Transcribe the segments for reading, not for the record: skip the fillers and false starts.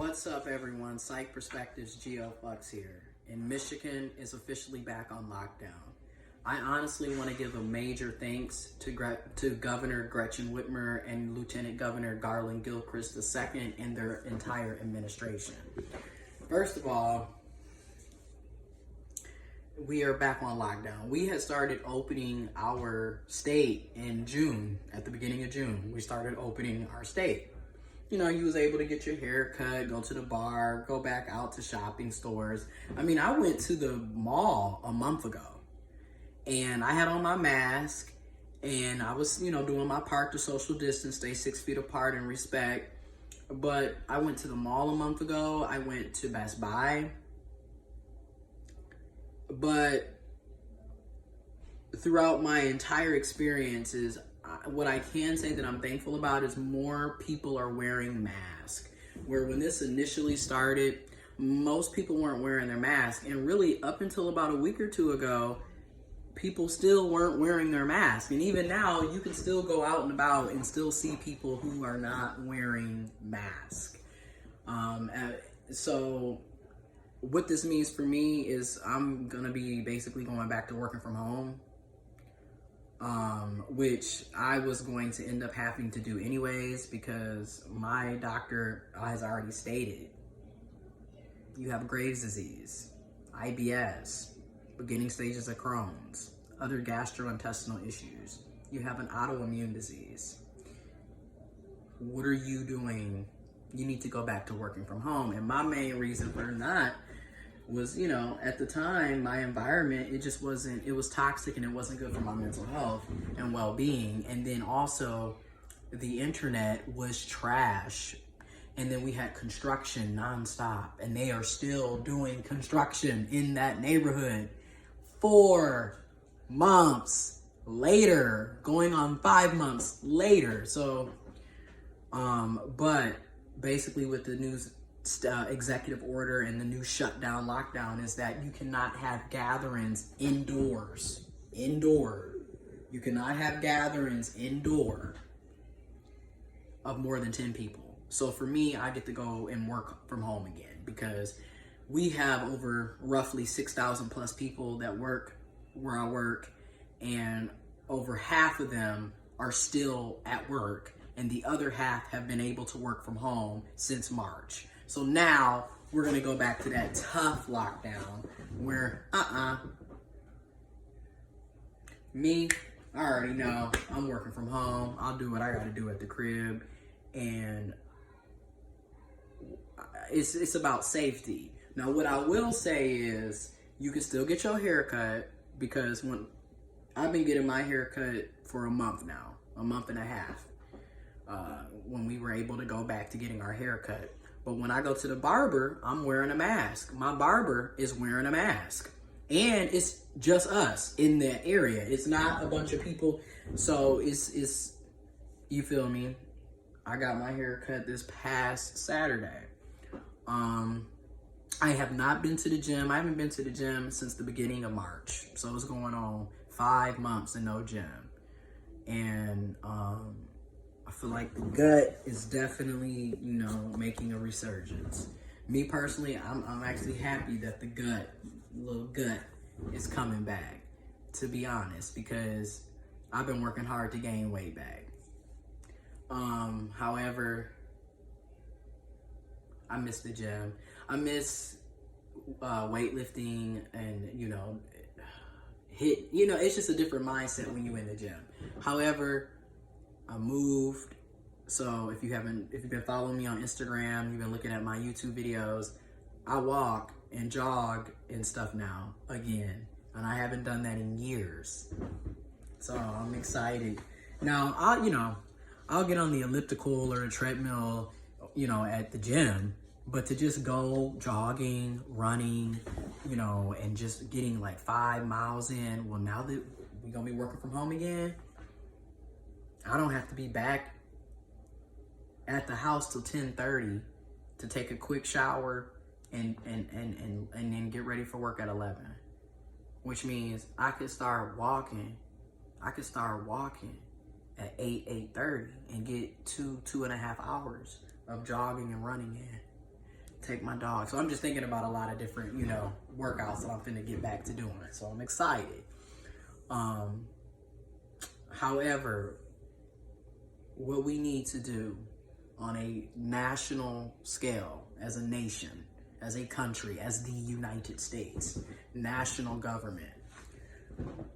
What's up, everyone? Psych Perspectives giofvcks here. And Michigan is officially back on lockdown. I honestly want to give a major thanks to Governor Gretchen Whitmer and Lieutenant Governor Garlin Gilcrest II and their entire administration. First of all, we are back on lockdown. We had started opening our state in June. At the beginning of June, we started opening our state. You know, you was able to get your hair cut, go to the bar, go back out to shopping stores. I mean, I went to the mall a month ago and I had on my mask and I was, doing my part to social distance, stay 6 feet apart and respect. But I went to the mall a month ago. I went to Best Buy. But throughout my entire experiences, what I can say that I'm thankful about is more people are wearing masks. Where when this initially started, most people weren't wearing their mask. And really, up until about a week or two ago, people still weren't wearing their mask. And even now, you can still go out and about and still see people who are not wearing masks. So what this means for me is I'm going to be basically going back to working from home. Which I was going to end up having to do anyways because my doctor has already stated you have Graves' disease, IBS, beginning stages of Crohn's, other gastrointestinal issues. You have an autoimmune disease. What are you doing? You need to go back to working from home. And my main reason for not was, at the time, my environment, it was toxic and it wasn't good for my mental health and well-being. And then also the internet was trash. And then we had construction nonstop and they are still doing construction in that neighborhood 4 months later, going on 5 months later. So, but basically with the news, executive order and the new shutdown lockdown is that you cannot have gatherings indoors. You cannot have gatherings indoor of more than 10 people. So for me, I get to go and work from home again because we have over roughly 6,000 plus people that work where I work, and over half of them are still at work and the other half have been able to work from home since March. So now we're gonna go back to that tough lockdown where, me, I already know I'm working from home. I'll do what I gotta do at the crib. And it's about safety. Now, what I will say is you can still get your hair cut because when I've been getting my hair cut for a month now, a month and a half, when we were able to go back to getting our hair cut. But when I go to the barber, I'm wearing a mask. My barber is wearing a mask. And it's just us in that area. It's not a bunch of people. So it's you feel me? I got my hair cut this past Saturday. I have not been to the gym. I haven't been to the gym since the beginning of March. So it's going on 5 months and no gym. And I feel like the gut is definitely, making a resurgence. Me personally, I'm actually happy that the little gut is coming back, to be honest, because I've been working hard to gain weight back. However, I miss the gym. I miss weightlifting and, it's just a different mindset when you're in the gym. However, I moved. So if you've been following me on Instagram, you've been looking at my YouTube videos, I walk and jog and stuff now again. And I haven't done that in years. So I'm excited. Now, I'll get on the elliptical or the treadmill, at the gym, but to just go jogging, running, and just getting like 5 miles in, well, now that we're going to be working from home again, I don't have to be back at the house till 10:30 to take a quick shower and then get ready for work at 11. Which means I could start walking at 8:30 and get 2.5 hours of jogging and running in. take my dog. So I'm just thinking about a lot of different, you know, workouts that I'm finna get back to doing. So I'm excited. However, what we need to do on a national scale, as a nation, as a country, as the United States, national government,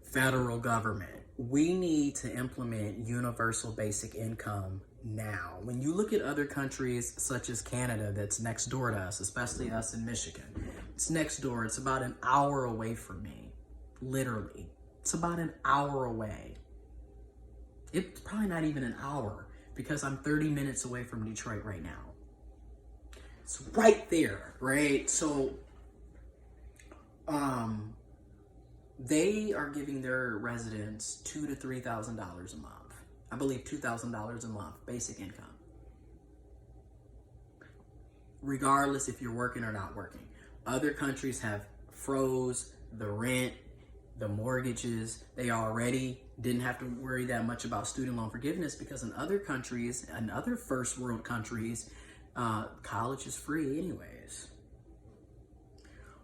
federal government, we need to implement universal basic income now. When you look at other countries such as Canada that's next door to us, especially us in Michigan, it's next door. It's about an hour away from me, literally. It's about an hour away. It's probably not even an hour because I'm 30 minutes away from Detroit right now. It's right there, right? So, they are giving their residents $2,000 to $3,000 a month. I believe $2,000 a month, basic income. Regardless if you're working or not working. Other countries have froze the rent, the mortgages. They already didn't have to worry that much about student loan forgiveness because in other countries, in other first world countries, college is free anyways.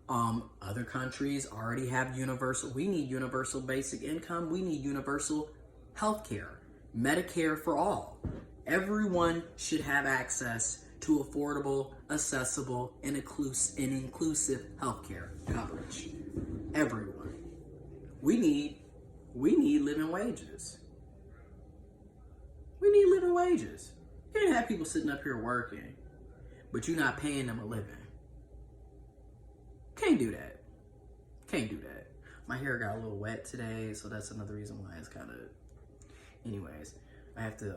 Other countries already have universal. We need universal basic income. We need universal health care, Medicare for all. Everyone should have access to affordable, accessible, and inclusive health care coverage. Everyone. We need living wages. We need living wages. You can't have people sitting up here working, but you're not paying them a living. Can't do that. Can't do that. My hair got a little wet today, so that's another reason why it's kind of... Anyways, I have to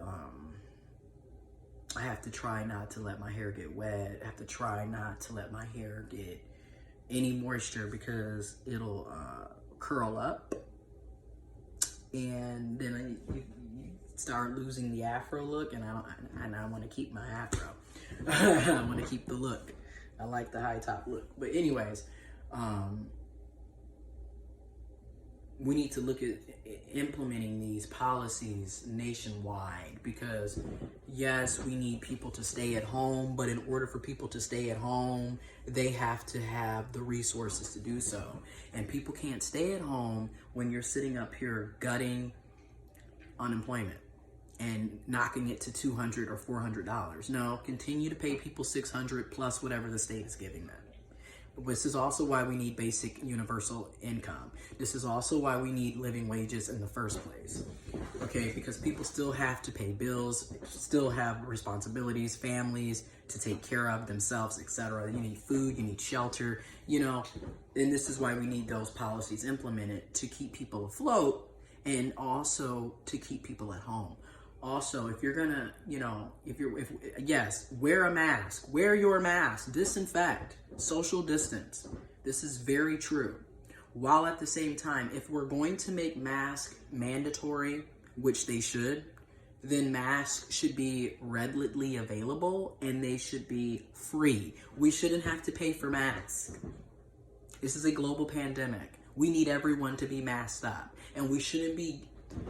try not to let my hair get wet. I have to try not to let my hair get any moisture because it'll curl up. And then you start losing the afro look, and I want to keep my afro. I want to keep the look. I like the high top look. But anyways, we need to look at implementing these policies nationwide because yes, we need people to stay at home, but in order for people to stay at home, they have to have the resources to do so. And people can't stay at home when you're sitting up here gutting unemployment and knocking it to $200 or $400. No, continue to pay people $600 plus whatever the state is giving them. This is also why we need basic universal income. This is also why we need living wages in the first place. Okay, because people still have to pay bills, still have responsibilities, families to take care of themselves, etc. You need food, you need shelter, you know, and this is why we need those policies implemented to keep people afloat and also to keep people at home. Also, if you're gonna, you know, yes, wear a mask, wear your mask, disinfect, social distance. This is very true. While at the same time, if we're going to make masks mandatory, which they should, then masks should be readily available and they should be free. We shouldn't have to pay for masks. This is a global pandemic. We need everyone to be masked up, and we shouldn't be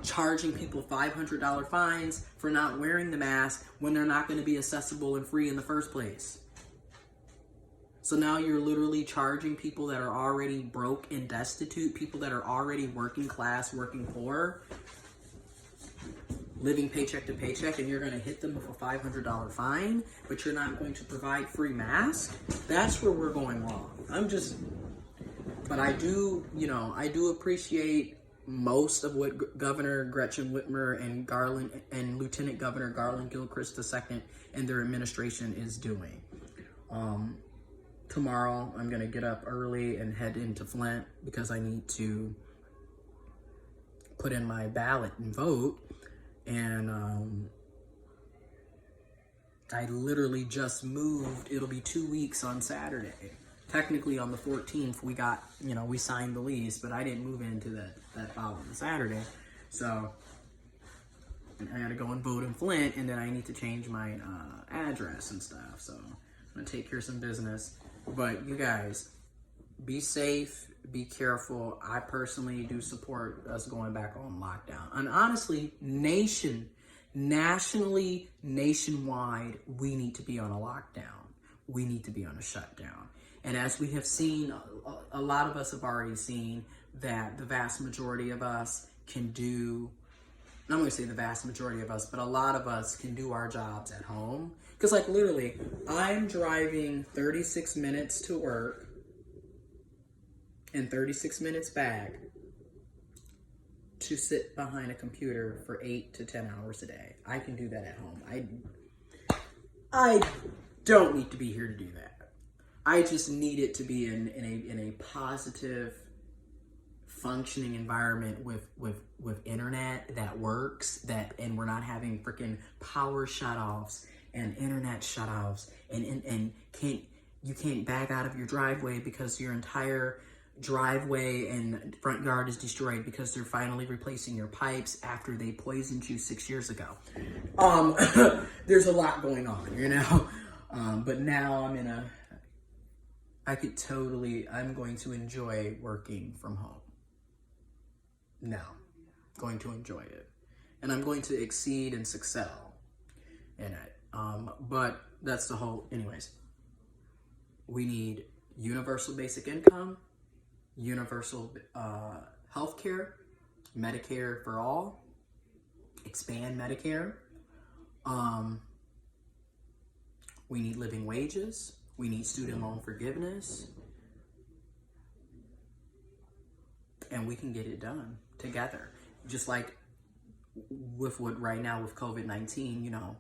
charging people $500 fines for not wearing the mask when they're not going to be accessible and free in the first place. So now you're literally charging people that are already broke and destitute, people that are already working class, working poor, living paycheck to paycheck, and you're going to hit them with a $500 fine, but you're not going to provide free masks. That's where we're going wrong. But I do appreciate most of what Governor Gretchen Whitmer and Garlin and Lieutenant Governor Garlin Gilcrest II and their administration is doing. Tomorrow, I'm going to get up early and head into Flint because I need to put in my ballot and vote. And I literally just moved. It'll be 2 weeks on Saturday. Technically on the 14th, we signed the lease, but I didn't move into that following Saturday. So I got to go and vote in Flint, and then I need to change my address and stuff. So I'm going to take care of some business. But you guys, be safe, be careful. I personally do support us going back on lockdown. And honestly, nationwide, we need to be on a lockdown. we need to be on a shutdown. And as we have seen, a lot of us have already seen that the vast majority of us can do, I'm going to say the vast majority of us, but a lot of us can do our jobs at home. Because like literally, I'm driving 36 minutes to work and 36 minutes back to sit behind a computer for 8 to 10 hours a day. I can do that at home. I don't need to be here to do that. I just need it to be in a positive, functioning environment with internet that works, and we're not having freaking power shutoffs and internet shutoffs, and you can't back out of your driveway because your entire driveway and front yard is destroyed because they're finally replacing your pipes after they poisoned you 6 years ago. There's a lot going on, you know. But now I'm going to enjoy working from home. Now, going to enjoy it. And I'm going to exceed and excel in it. But that's the whole, anyways. We need universal basic income, universal health care, Medicare for all, expand Medicare. We need living wages. We need student loan forgiveness. And we can get it done together. Just like with what right now with COVID-19, you know,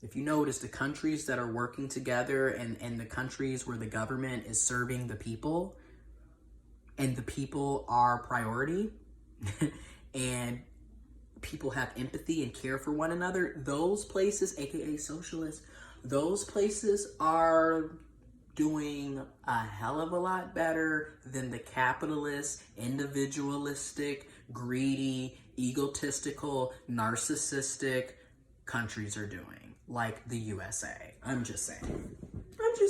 if you notice the countries that are working together and the countries where the government is serving the people and the people are priority and people have empathy and care for one another, those places, aka socialists, those places are doing a hell of a lot better than the capitalist, individualistic, greedy, egotistical, narcissistic countries are doing, like the USA. I'm just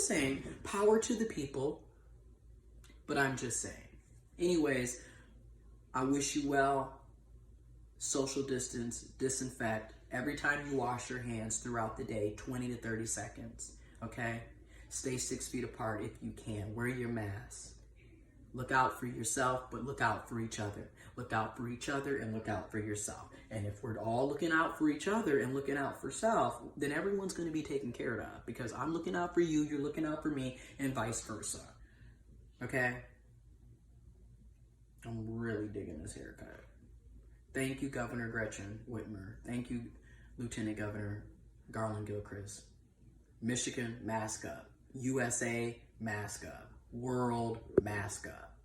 saying, power to the people, but I'm just saying. Anyways, I wish you well. Social distance, disinfect. Every time you wash your hands throughout the day, 20 to 30 seconds, okay? Stay 6 feet apart if you can. Wear your mask. Look out for yourself, but look out for each other. Look out for each other and look out for yourself. And if we're all looking out for each other and looking out for self, then everyone's going to be taken care of, because I'm looking out for you, you're looking out for me, and vice versa. Okay? I'm really digging this haircut. Thank you, Governor Gretchen Whitmer. Thank you, Lieutenant Governor Garlin Gilcrest. Michigan, mask up. USA, mask up. World, mask up.